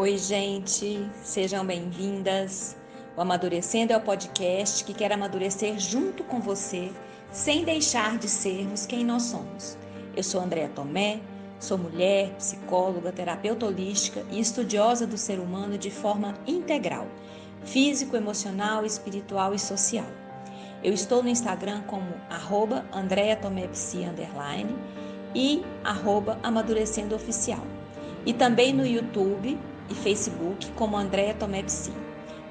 Oi, gente, sejam bem-vindas. O Amadurecendo é o podcast que quer amadurecer junto com você, sem deixar de sermos quem nós somos. Eu sou Andréa Tomé, sou mulher, psicóloga, terapeuta holística e estudiosa do ser humano de forma integral, físico, emocional, espiritual e social. Eu estou no Instagram como @AndreaTomépsi_ e @AmadurecendoOficial. E também no YouTube e Facebook como Andréa Tomé Psi.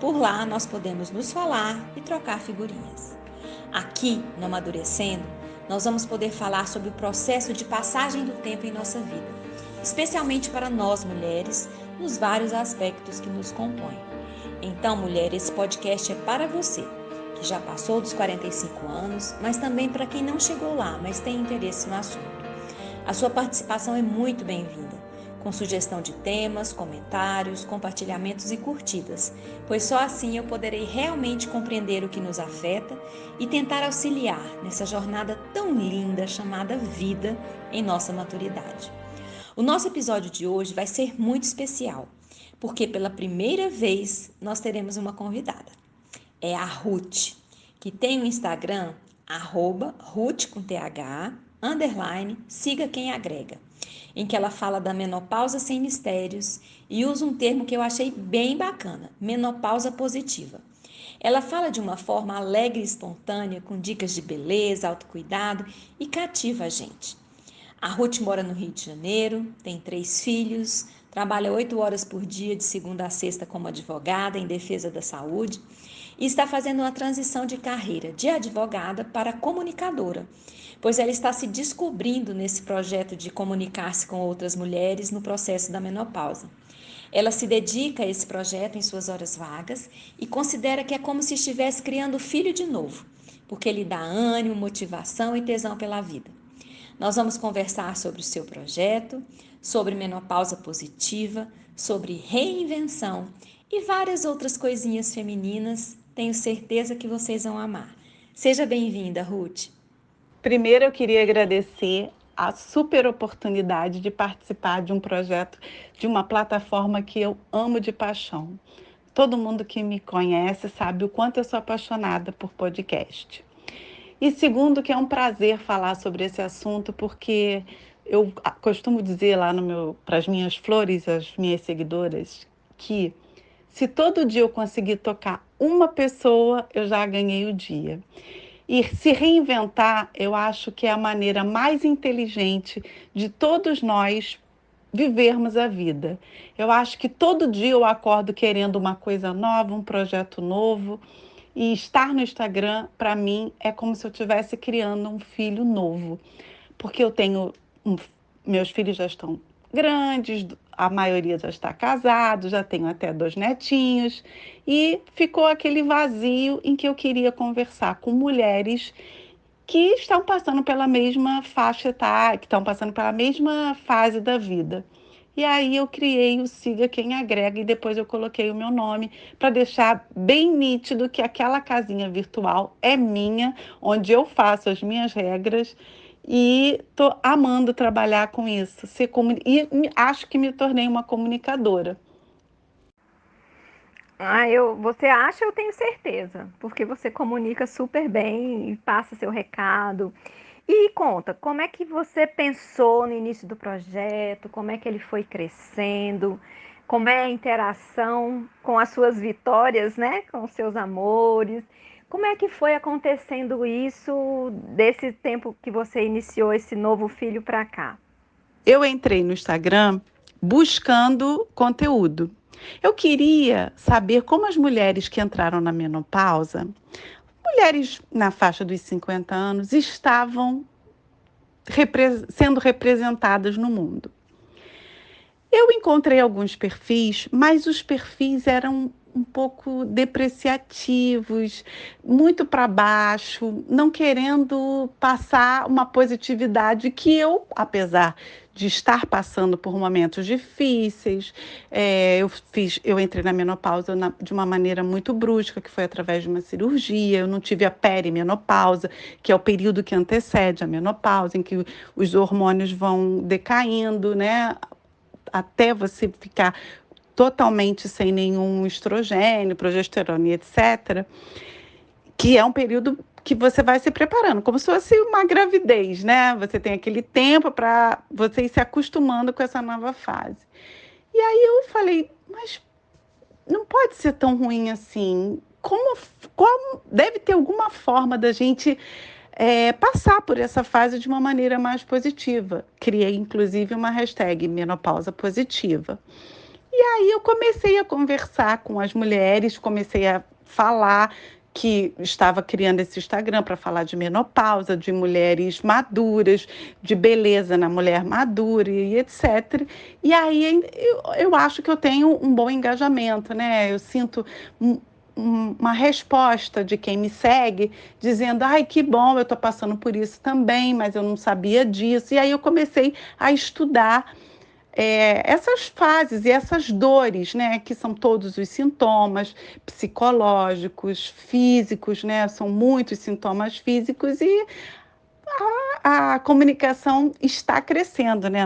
Por lá nós podemos nos falar e trocar figurinhas. Aqui no Amadurecendo, nós vamos poder falar sobre o processo de passagem do tempo em nossa vida, especialmente para nós mulheres, nos vários aspectos que nos compõem. Então, mulher, esse podcast é para você, que já passou dos 45 anos, mas também para quem não chegou lá, mas tem interesse no assunto. A sua participação é muito bem-vinda, com sugestão de temas, comentários, compartilhamentos e curtidas, pois só assim eu poderei realmente compreender o que nos afeta e tentar auxiliar nessa jornada tão linda chamada vida em nossa maturidade. O nosso episódio de hoje vai ser muito especial, porque pela primeira vez nós teremos uma convidada. É a Ruth, que tem o Instagram @Ruth com TH, siga quem agrega, em que ela fala da menopausa sem mistérios e usa um termo que eu achei bem bacana, menopausa positiva. Ela fala de uma forma alegre e espontânea, com dicas de beleza, autocuidado e cativa a gente. A Ruth mora no Rio de Janeiro, tem 3 filhos, trabalha 8 horas por dia de segunda a sexta como advogada em defesa da saúde e está fazendo uma transição de carreira de advogada para comunicadora, pois ela está se descobrindo nesse projeto de comunicar-se com outras mulheres no processo da menopausa. Ela se dedica a esse projeto em suas horas vagas e considera que é como se estivesse criando filho de novo, porque lhe dá ânimo, motivação e tesão pela vida. Nós vamos conversar sobre o seu projeto, sobre menopausa positiva, sobre reinvenção e várias outras coisinhas femininas. Tenho certeza que vocês vão amar. Seja bem-vinda, Ruth. Primeiro, eu queria agradecer a super oportunidade de participar de um projeto, de uma plataforma que eu amo de paixão. Todo mundo que me conhece sabe o quanto eu sou apaixonada por podcast. E segundo, que é um prazer falar sobre esse assunto, porque eu costumo dizer lá para as minhas flores, as minhas seguidoras, que se todo dia eu conseguir tocar uma pessoa, eu já ganhei o dia. E se reinventar, eu acho que é a maneira mais inteligente de todos nós vivermos a vida. Eu acho que todo dia eu acordo querendo uma coisa nova, um projeto novo. E estar no Instagram, para mim, é como se eu estivesse criando um filho novo. Porque eu tenho meus filhos já estão grandes, a maioria já está casado, já tenho até 2 netinhos, e ficou aquele vazio em que eu queria conversar com mulheres que estão passando pela mesma faixa etária, que estão passando pela mesma fase da vida. E aí eu criei o Siga Quem Agrega e depois eu coloquei o meu nome para deixar bem nítido que aquela casinha virtual é minha, onde eu faço as minhas regras e estou amando trabalhar com isso. E acho que me tornei uma comunicadora. Você acha, eu tenho certeza, porque você comunica super bem e passa seu recado. E conta, como é que você pensou no início do projeto? Como é que ele foi crescendo? Como é a interação com as suas vitórias, né? Com os seus amores? Como é que foi acontecendo isso desse tempo que você iniciou esse novo filho para cá? Eu entrei no Instagram buscando conteúdo. Eu queria saber como as mulheres que entraram na menopausa, mulheres na faixa dos 50 anos, estavam sendo representadas no mundo. Eu encontrei alguns perfis, mas os perfis eram um pouco depreciativos, muito para baixo, não querendo passar uma positividade que eu, apesar de estar passando por momentos difíceis, eu entrei na menopausa de uma maneira muito brusca, que foi através de uma cirurgia. Eu não tive a perimenopausa, que é o período que antecede a menopausa, em que os hormônios vão decaindo, né? Até você ficar totalmente sem nenhum estrogênio, progesterona e etc., que é um período que você vai se preparando, como se fosse uma gravidez, né? Você tem aquele tempo para você ir se acostumando com essa nova fase. E aí eu falei, mas não pode ser tão ruim assim. Como deve ter alguma forma da gente passar por essa fase de uma maneira mais positiva. Criei, inclusive, uma hashtag menopausa positiva. E aí eu comecei a conversar com as mulheres, comecei a falar que estava criando esse Instagram para falar de menopausa, de mulheres maduras, de beleza na mulher madura e etc. E aí eu acho que eu tenho um bom engajamento, né? Eu sinto uma resposta de quem me segue, dizendo, ai, que bom, eu estou passando por isso também, mas eu não sabia disso. E aí eu comecei a estudar essas fases e essas dores, né, que são todos os sintomas psicológicos, físicos, né, são muitos sintomas físicos e a comunicação está crescendo, né?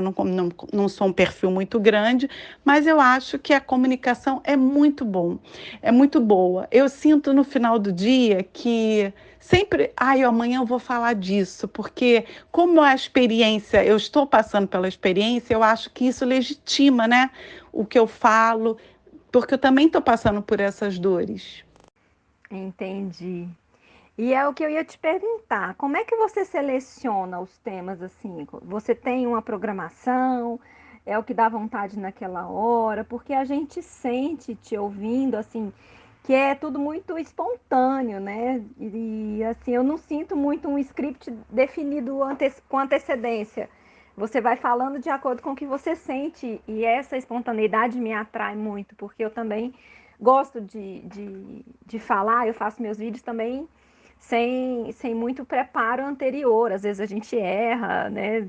Não sou um perfil muito grande, mas eu acho que a comunicação é muito bom, é muito boa. Eu sinto no final do dia que sempre, ai, amanhã eu vou falar disso, porque como a experiência, eu estou passando pela experiência, eu acho que isso legitima, né, o que eu falo, porque eu também estou passando por essas dores. Entendi. E é o que eu ia te perguntar. Como é que você seleciona os temas assim? Você tem uma programação? É o que dá vontade naquela hora? Porque a gente sente te ouvindo assim, que é tudo muito espontâneo, né? Assim, eu não sinto muito um script definido com antecedência. Você vai falando de acordo com o que você sente, e essa espontaneidade me atrai muito, porque eu também gosto de falar, eu faço meus vídeos também sem muito preparo anterior. Às vezes a gente erra, né?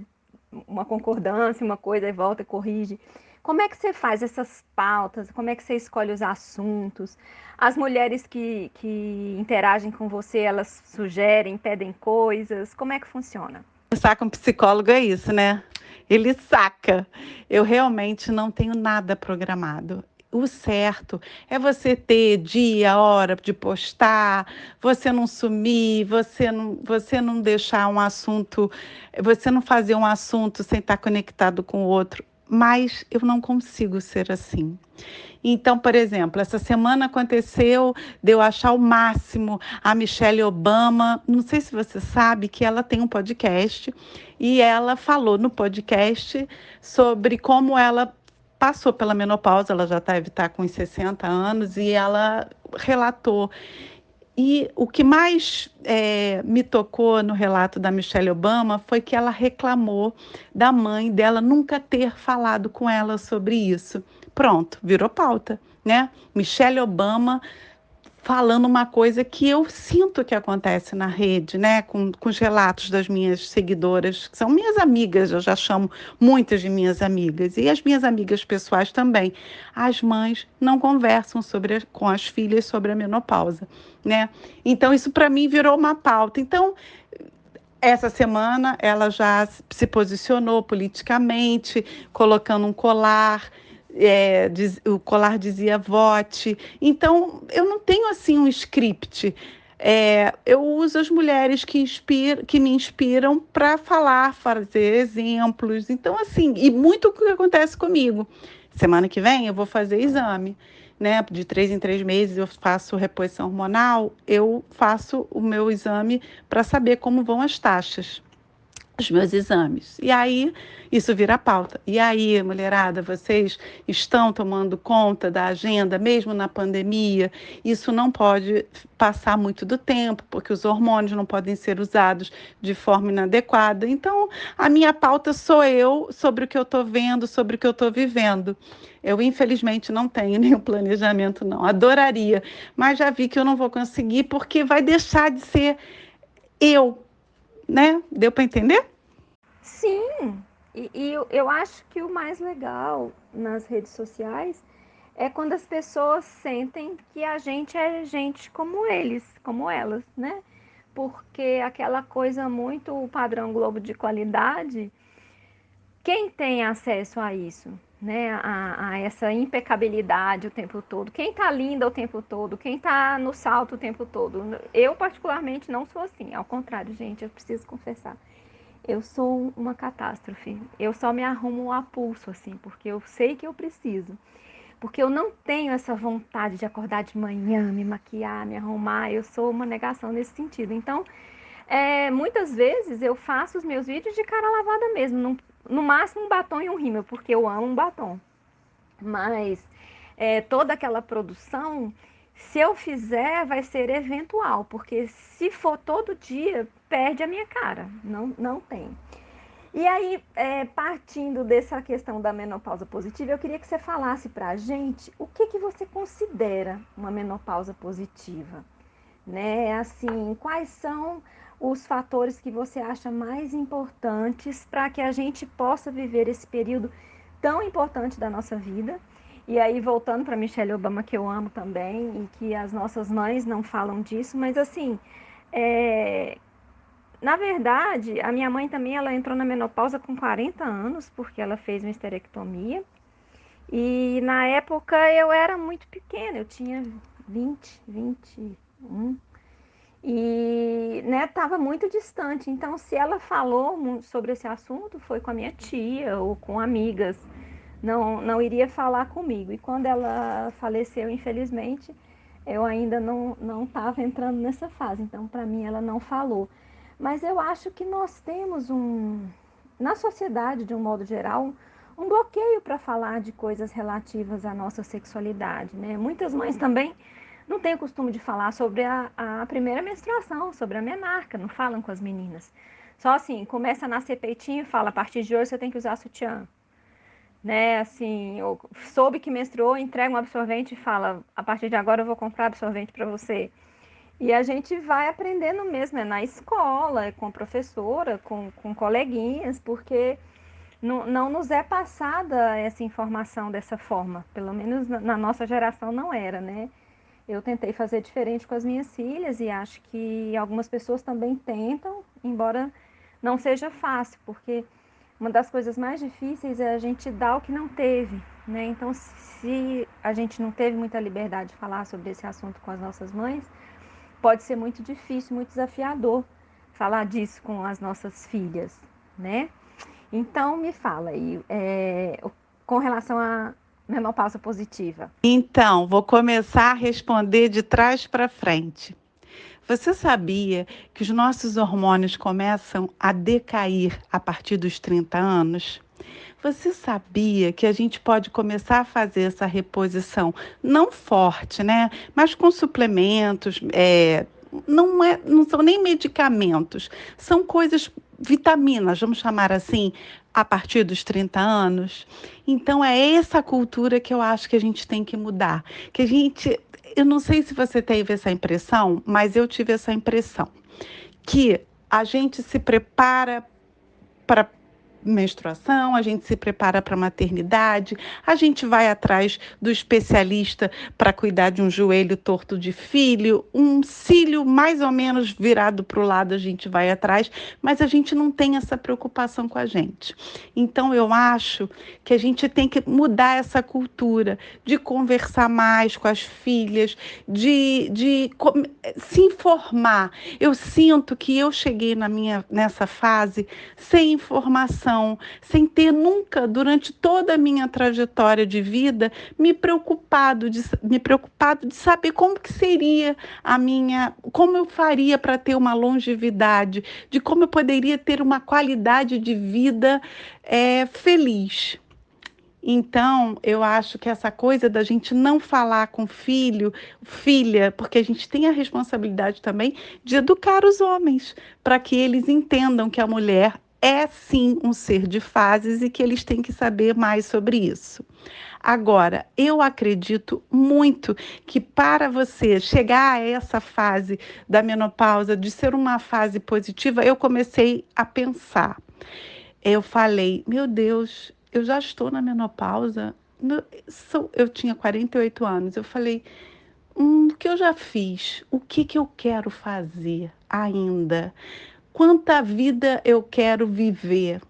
Uma concordância, uma coisa, e volta e corrige. Como é que você faz essas pautas? Como é que você escolhe os assuntos? As mulheres que interagem com você, elas sugerem, pedem coisas? Como é que funciona? Conversar com um psicólogo é isso, né? Ele saca. Eu realmente não tenho nada programado. O certo é você ter dia, hora de postar, você não sumir, você não deixar um assunto, você não fazer um assunto sem estar conectado com o outro. Mas eu não consigo ser assim. Então, por exemplo, essa semana aconteceu de eu achar o máximo a Michelle Obama. Não sei se você sabe que ela tem um podcast e ela falou no podcast sobre como ela passou pela menopausa, ela já deve estar com uns 60 anos, e ela relatou. E o que mais me tocou no relato da Michelle Obama foi que ela reclamou da mãe dela nunca ter falado com ela sobre isso. Pronto, virou pauta, né? Michelle Obama falando uma coisa que eu sinto que acontece na rede, né? Com os relatos das minhas seguidoras, que são minhas amigas, eu já chamo muitas de minhas amigas, e as minhas amigas pessoais também. As mães não conversam com as filhas sobre a menopausa, né? Então, isso para mim virou uma pauta. Então, essa semana ela já se posicionou politicamente, colocando um colar. O colar dizia vote. Então, eu não tenho assim um script. Eu uso as mulheres que me inspiram para falar, fazer exemplos. Então, assim, e muito o que acontece comigo. Semana que vem eu vou fazer exame, né? De 3 em 3 meses eu faço reposição hormonal, eu faço o meu exame para saber como vão as taxas, os meus exames. E aí, isso vira pauta. E aí, mulherada, vocês estão tomando conta da agenda, mesmo na pandemia? Isso não pode passar muito do tempo, porque os hormônios não podem ser usados de forma inadequada. Então, a minha pauta sou eu, sobre o que eu estou vendo, sobre o que eu estou vivendo. Eu, infelizmente, não tenho nenhum planejamento, não. Adoraria, mas já vi que eu não vou conseguir, porque vai deixar de ser eu, né? Deu para entender? Sim, eu acho que o mais legal nas redes sociais é quando as pessoas sentem que a gente é gente como eles, como elas, né? Porque aquela coisa muito padrão Globo de qualidade, quem tem acesso a isso? né, a essa impecabilidade o tempo todo. Quem tá linda o tempo todo, quem tá no salto o tempo todo. Eu, particularmente, não sou assim. Ao contrário, gente, eu preciso confessar. Eu sou uma catástrofe. Eu só me arrumo a pulso, assim, porque eu sei que eu preciso. Porque eu não tenho essa vontade de acordar de manhã, me maquiar, me arrumar. Eu sou uma negação nesse sentido. Então, muitas vezes eu faço os meus vídeos de cara lavada mesmo. No máximo um batom e um rímel, porque eu amo um batom. Mas toda aquela produção, se eu fizer, vai ser eventual. Porque se for todo dia, perde a minha cara. Não, não tem. E aí, partindo dessa questão da menopausa positiva, eu queria que você falasse para a gente o que você considera uma menopausa positiva, né? Assim, quais são os fatores que você acha mais importantes para que a gente possa viver esse período tão importante da nossa vida? E aí, voltando para Michelle Obama, que eu amo também, e que as nossas mães não falam disso, mas assim, é, na verdade, a minha mãe também, ela entrou na menopausa com 40 anos, porque ela fez uma esterectomia. E na época eu era muito pequena, eu tinha 21. E, né, estava muito distante. Então, se ela falou sobre esse assunto, foi com a minha tia ou com amigas. Não iria falar comigo. E quando ela faleceu, infelizmente, eu ainda não estava entrando nessa fase. Então, para mim, ela não falou. Mas eu acho que nós temos na sociedade, de um modo geral, um bloqueio para falar de coisas relativas à nossa sexualidade, né? Muitas mães também não têm o costume de falar sobre a primeira menstruação, sobre a menarca, não falam com as meninas. Só assim, começa a nascer peitinho e fala, a partir de hoje você tem que usar sutiã. Né, assim, soube que menstruou, entrega um absorvente e fala, a partir de agora eu vou comprar absorvente para você. E a gente vai aprendendo mesmo, na escola, com a professora, com coleguinhas, porque não nos é passada essa informação dessa forma. Pelo menos na nossa geração não era, né? Eu tentei fazer diferente com as minhas filhas e acho que algumas pessoas também tentam, embora não seja fácil, porque uma das coisas mais difíceis é a gente dar o que não teve, né? Então, se a gente não teve muita liberdade de falar sobre esse assunto com as nossas mães, pode ser muito difícil, muito desafiador falar disso com as nossas filhas, né? Então, me fala aí, com relação à menopausa positiva. Então, vou começar a responder de trás para frente. Você sabia que os nossos hormônios começam a decair a partir dos 30 anos? Você sabia que a gente pode começar a fazer essa reposição, não forte, né? Mas com suplementos, não são nem medicamentos, são coisas, vitaminas, vamos chamar assim, a partir dos 30 anos. Então, é essa cultura que eu acho que a gente tem que mudar. Que a gente, eu não sei se você teve essa impressão, mas eu tive essa impressão, que a gente se prepara para menstruação, a gente se prepara para a maternidade, a gente vai atrás do especialista para cuidar de um joelho torto de filho, um cílio mais ou menos virado para o lado, a gente vai atrás, mas a gente não tem essa preocupação com a gente. Então, eu acho que a gente tem que mudar essa cultura de conversar mais com as filhas, de se informar. Eu sinto que eu cheguei nessa fase sem informação, sem ter nunca, durante toda a minha trajetória de vida, me preocupado de saber como que seria como eu faria para ter uma longevidade, de como eu poderia ter uma qualidade de vida feliz. Então, eu acho que essa coisa da gente não falar com filho, filha, porque a gente tem a responsabilidade também de educar os homens, para que eles entendam que a mulher é sim um ser de fases e que eles têm que saber mais sobre isso. Agora, eu acredito muito que para você chegar a essa fase da menopausa, de ser uma fase positiva, eu comecei a pensar. Eu falei, meu Deus, eu já estou na menopausa. Eu tinha 48 anos. Eu falei, o que eu já fiz? O que eu quero fazer ainda? Quanta vida eu quero viver?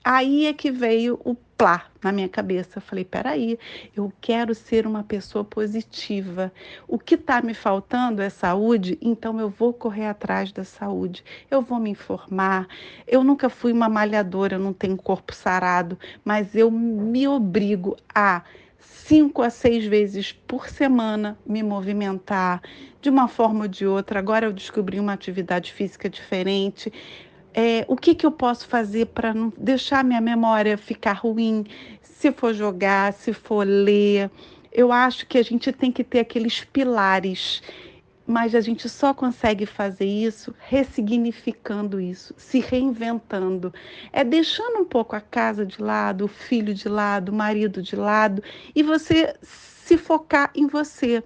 Aí é que veio plá, na minha cabeça. Eu falei, peraí, eu quero ser uma pessoa positiva. O que está me faltando é saúde, então eu vou correr atrás da saúde. Eu vou me informar. Eu nunca fui uma malhadora, eu não tenho corpo sarado, mas eu me obrigo a 5 a 6 vezes por semana me movimentar de uma forma ou de outra. Agora eu descobri uma atividade física diferente. O que que eu posso fazer para não deixar minha memória ficar ruim? Se for jogar, se for ler. Eu acho que a gente tem que ter aqueles pilares, mas a gente só consegue fazer isso ressignificando isso, se reinventando. É deixando um pouco a casa de lado, o filho de lado, o marido de lado, e você se focar em você.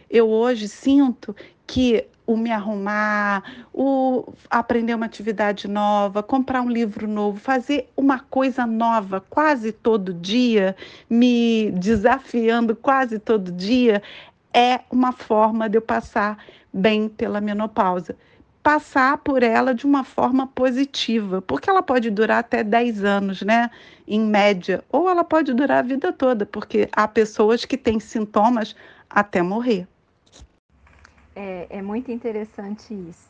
Eu hoje sinto que o me arrumar, o aprender uma atividade nova, comprar um livro novo, fazer uma coisa nova quase todo dia, me desafiando quase todo dia, é uma forma de eu passar bem pela menopausa. Passar por ela de uma forma positiva, porque ela pode durar até 10 anos, né? Em média, ou ela pode durar a vida toda, porque há pessoas que têm sintomas até morrer. É muito interessante isso.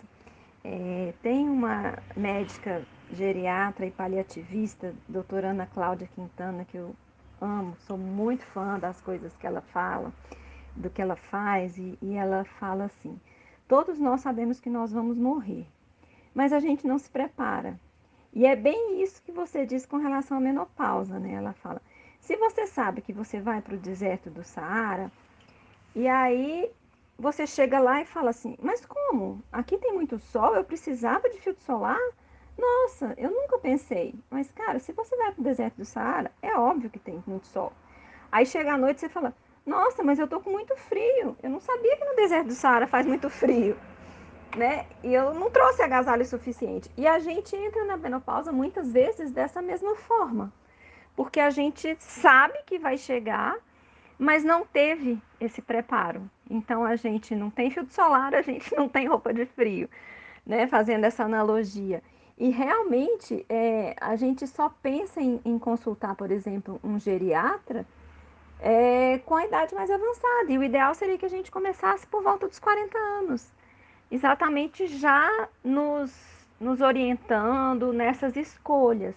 Tem uma médica geriatra e paliativista, doutora Ana Cláudia Quintana, que eu amo, sou muito fã das coisas que ela fala, do que ela faz, e ela fala assim: todos nós sabemos que nós vamos morrer, mas a gente não se prepara. E é bem isso que você diz com relação à menopausa, né? Ela fala: se você sabe que você vai para o deserto do Saara, e aí você chega lá e fala assim, mas como? Aqui tem muito sol, eu precisava de filtro solar? Nossa, eu nunca pensei. Mas, cara, se você vai para o deserto do Saara, é óbvio que tem muito sol. Aí chega à noite e você fala, nossa, mas eu tô com muito frio. Eu não sabia que no deserto do Saara faz muito frio, né? E eu não trouxe agasalho suficiente. E a gente entra na menopausa muitas vezes dessa mesma forma. Porque a gente sabe que vai chegar, mas não teve esse preparo. Então a gente não tem filtro solar, a gente não tem roupa de frio, né? Fazendo essa analogia. E realmente a gente só pensa em consultar, por exemplo, um geriatra com a idade mais avançada. E o ideal seria que a gente começasse por volta dos 40 anos, exatamente já nos orientando nessas escolhas,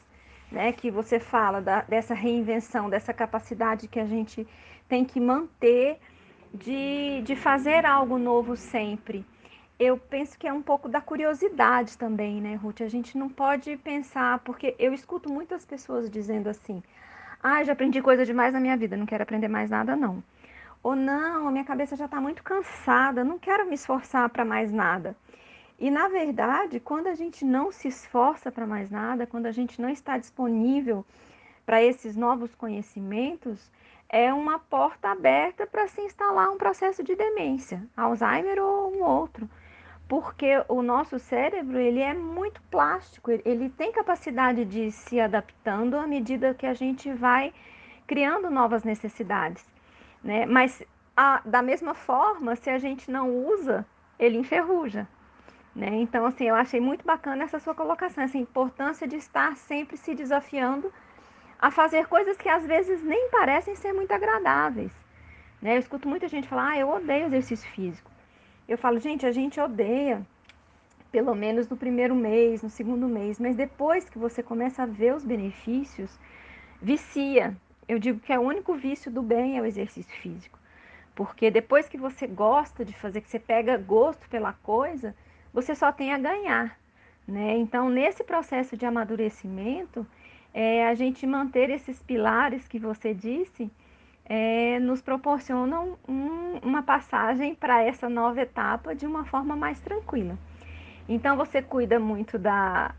né? Que você fala dessa reinvenção, dessa capacidade que a gente tem que manter de fazer algo novo sempre. Eu penso que é um pouco da curiosidade também, né, Ruth? A gente não pode pensar, porque eu escuto muitas pessoas dizendo assim: ah, já aprendi coisa demais na minha vida, não quero aprender mais nada, não. Ou não, a minha cabeça já está muito cansada, não quero me esforçar para mais nada. E na verdade, quando a gente não se esforça para mais nada, quando a gente não está disponível para esses novos conhecimentos, é uma porta aberta para se instalar um processo de demência, Alzheimer ou um outro. Porque o nosso cérebro, ele é muito plástico, ele tem capacidade de ir se adaptando à medida que a gente vai criando novas necessidades, né? Mas da mesma forma, se a gente não usa, ele enferruja, né? Então, assim, eu achei muito bacana essa sua colocação, essa importância de estar sempre se desafiando a fazer coisas que às vezes nem parecem ser muito agradáveis, né? Eu escuto muita gente falar, eu odeio exercício físico. Eu falo, gente, a gente odeia pelo menos no primeiro mês, no segundo mês, mas depois que você começa a ver os benefícios, vicia. Eu digo que o único vício do bem é o exercício físico. Porque depois que você gosta de fazer, que você pega gosto pela coisa, você só tem a ganhar, né? Então, nesse processo de amadurecimento, a gente manter esses pilares que você disse, nos proporcionam uma passagem para essa nova etapa de uma forma mais tranquila. Então, você cuida muito da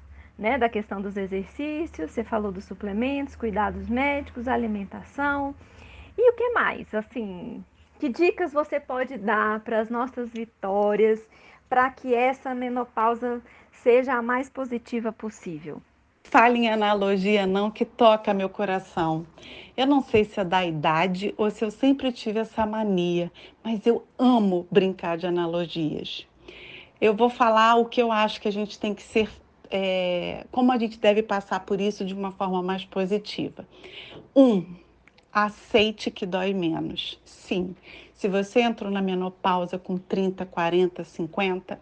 questão dos exercícios, você falou dos suplementos, cuidados médicos, alimentação. E o que mais? Assim, que dicas você pode dar para as nossas vitórias, para que essa menopausa seja a mais positiva possível? Fale em analogia não, que toca meu coração. Eu não sei se é da idade ou se eu sempre tive essa mania, mas eu amo brincar de analogias. Eu vou falar o que eu acho que a gente tem que ser, como a gente deve passar por isso de uma forma mais positiva. Aceite que dói menos. Sim, se você entrou na menopausa com 30, 40, 50,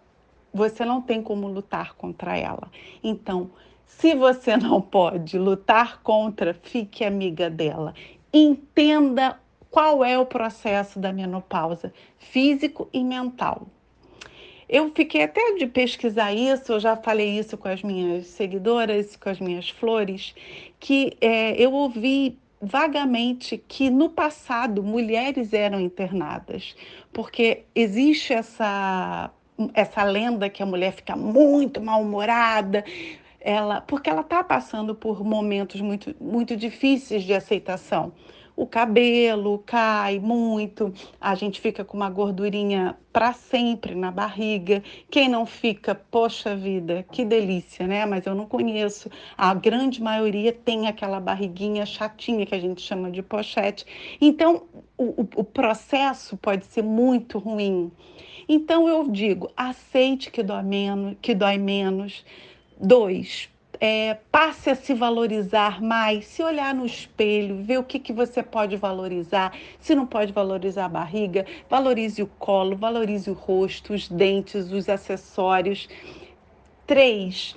você não tem como lutar contra ela. Então, se você não pode lutar contra, fique amiga dela. Entenda qual é o processo da menopausa, físico e mental. Eu fiquei até de pesquisar isso, eu já falei isso com as minhas seguidoras, com as minhas flores, que eu ouvi vagamente que no passado mulheres eram internadas, porque existe essa lenda que a mulher fica muito mal-humorada, porque ela está passando por momentos muito, muito difíceis de aceitação. O cabelo cai muito, a gente fica com uma gordurinha para sempre na barriga. Quem não fica, poxa vida, que delícia, né? Mas eu não conheço. A grande maioria tem aquela barriguinha chatinha que a gente chama de pochete. Então, o processo pode ser muito ruim. Então, eu digo, aceite que dói menos, que dói menos. 2, passe a se valorizar mais, se olhar no espelho, ver o que você pode valorizar. Se não pode valorizar a barriga, valorize o colo, valorize o rosto, os dentes, os acessórios. 3,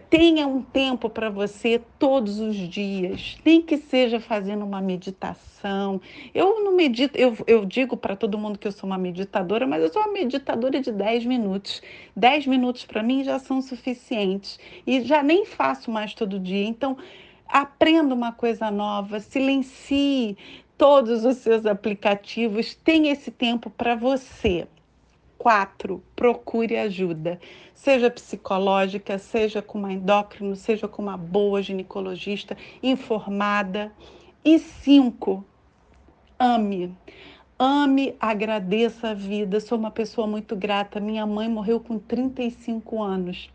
tenha um tempo para você todos os dias, nem que seja fazendo uma meditação. Eu não medito, eu digo para todo mundo que eu sou uma meditadora, mas eu sou uma meditadora de 10 minutos. 10 minutos para mim já são suficientes e já nem faço mais todo dia. Então, aprenda uma coisa nova, silencie todos os seus aplicativos, tenha esse tempo para você. 4, procure ajuda, seja psicológica, seja com uma endócrino, seja com uma boa ginecologista informada. E 5, ame. Ame, agradeça a vida. Sou uma pessoa muito grata. Minha mãe morreu com 35 anos.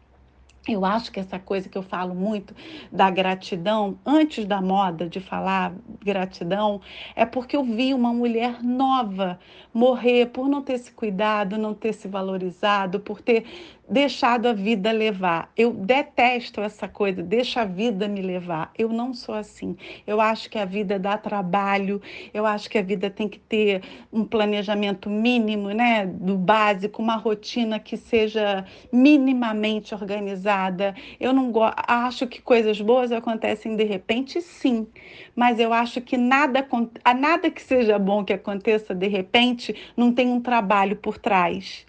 Eu acho que essa coisa que eu falo muito da gratidão, antes da moda de falar gratidão, é porque eu vi uma mulher nova morrer por não ter se cuidado, não ter se valorizado, por ter deixado a vida levar. Eu detesto essa coisa, deixa a vida me levar. Eu não sou assim. Eu acho que a vida dá trabalho, eu acho que a vida tem que ter um planejamento mínimo, né, do básico, uma rotina que seja minimamente organizada. Eu não acho que coisas boas acontecem de repente, sim, mas eu acho que nada que seja bom que aconteça de repente não tem um trabalho por trás.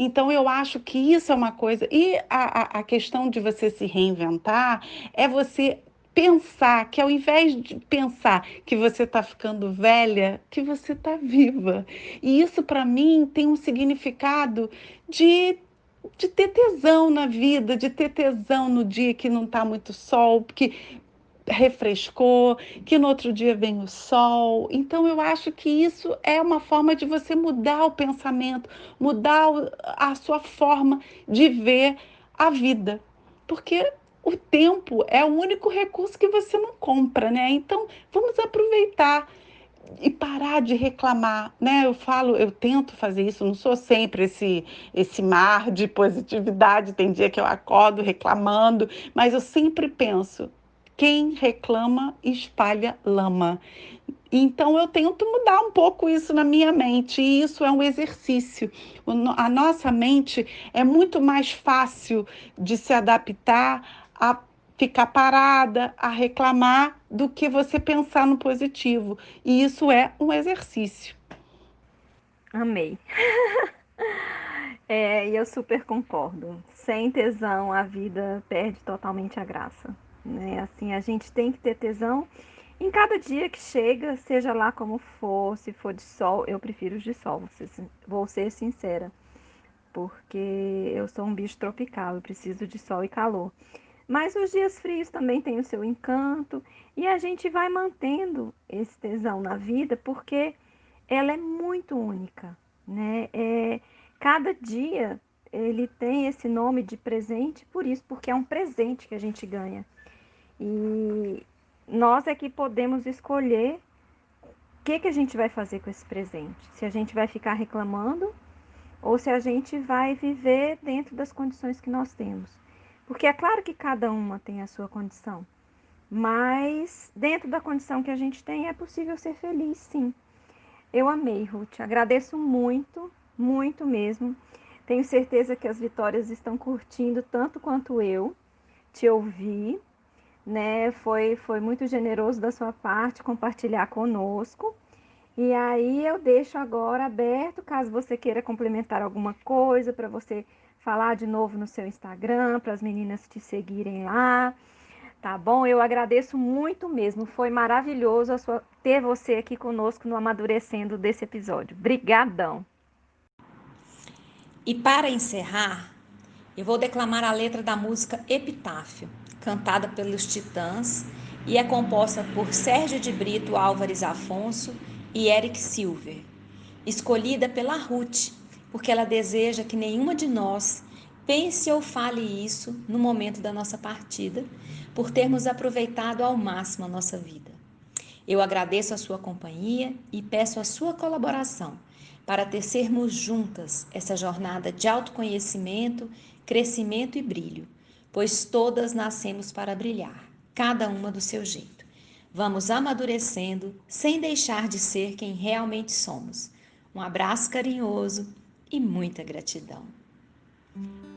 Então, eu acho que isso é uma coisa. E a questão de você se reinventar é você pensar que, ao invés de pensar que você está ficando velha, que você está viva. E isso, para mim, tem um significado de ter tesão na vida, de ter tesão no dia que não está muito sol, que refrescou, que no outro dia vem o sol. Então, eu acho que isso é uma forma de você mudar o pensamento, mudar a sua forma de ver a vida. Porque o tempo é o único recurso que você não compra, né? Então, vamos aproveitar e parar de reclamar, né? Eu tento fazer isso, não sou sempre esse mar de positividade, tem dia que eu acordo reclamando, mas eu sempre penso, quem reclama espalha lama. Então eu tento mudar um pouco isso na minha mente, e isso é um exercício. A nossa mente é muito mais fácil de se adaptar a ficar parada, a reclamar, do que você pensar no positivo. E isso é um exercício. Amei. E eu super concordo. Sem tesão, a vida perde totalmente a graça, né? Assim, a gente tem que ter tesão em cada dia que chega, seja lá como for, se for de sol, eu prefiro os de sol, vou ser sincera, porque eu sou um bicho tropical, eu preciso de sol e calor. Mas os dias frios também têm o seu encanto e a gente vai mantendo esse tesão na vida porque ela é muito única, né? Cada dia ele tem esse nome de presente por isso, porque é um presente que a gente ganha. E nós é que podemos escolher o que a gente vai fazer com esse presente. Se a gente vai ficar reclamando ou se a gente vai viver dentro das condições que nós temos. Porque é claro que cada uma tem a sua condição. mas dentro da condição que a gente tem é possível ser feliz, sim. Eu amei, Ruth. Agradeço muito, muito mesmo. Tenho certeza que as Vitórias estão curtindo tanto quanto eu te ouvir, né? Foi muito generoso da sua parte compartilhar conosco. E aí eu deixo agora aberto, caso você queira complementar alguma coisa, para você falar de novo no seu Instagram, para as meninas te seguirem lá. Tá bom? Eu agradeço muito mesmo. Foi maravilhoso ter você aqui conosco no Amadurecendo desse episódio. Brigadão. E para encerrar, eu vou declamar a letra da música Epitáfio, cantada pelos Titãs e é composta por Sérgio de Brito Álvares Afonso e Eric Silver, escolhida pela Ruth, porque ela deseja que nenhuma de nós pense ou fale isso no momento da nossa partida, por termos aproveitado ao máximo a nossa vida. Eu agradeço a sua companhia e peço a sua colaboração para tecermos juntas essa jornada de autoconhecimento, crescimento e brilho, pois todas nascemos para brilhar, cada uma do seu jeito. Vamos amadurecendo sem deixar de ser quem realmente somos. Um abraço carinhoso e muita gratidão.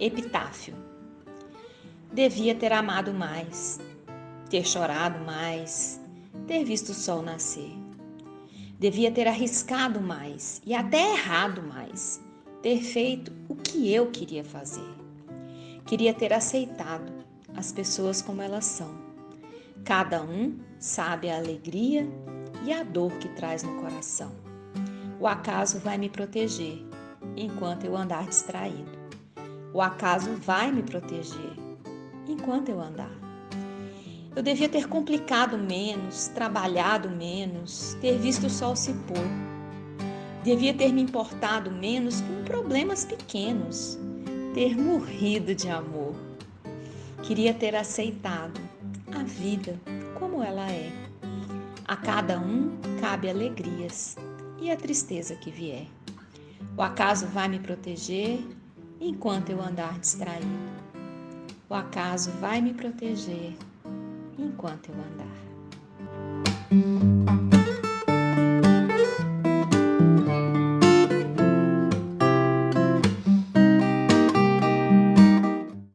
Epitáfio. Devia ter amado mais, ter chorado mais, ter visto o sol nascer. Devia ter arriscado mais e até errado mais, ter feito o que eu queria fazer. Queria ter aceitado as pessoas como elas são. Cada um sabe a alegria e a dor que traz no coração. O acaso vai me proteger enquanto eu andar distraído. O acaso vai me proteger enquanto eu andar. Eu devia ter complicado menos, trabalhado menos, ter visto o sol se pôr. Devia ter me importado menos com problemas pequenos, ter morrido de amor. Queria ter aceitado a vida como ela é. A cada um cabe alegrias e a tristeza que vier. O acaso vai me proteger enquanto eu andar distraído. O acaso vai me proteger enquanto eu andar.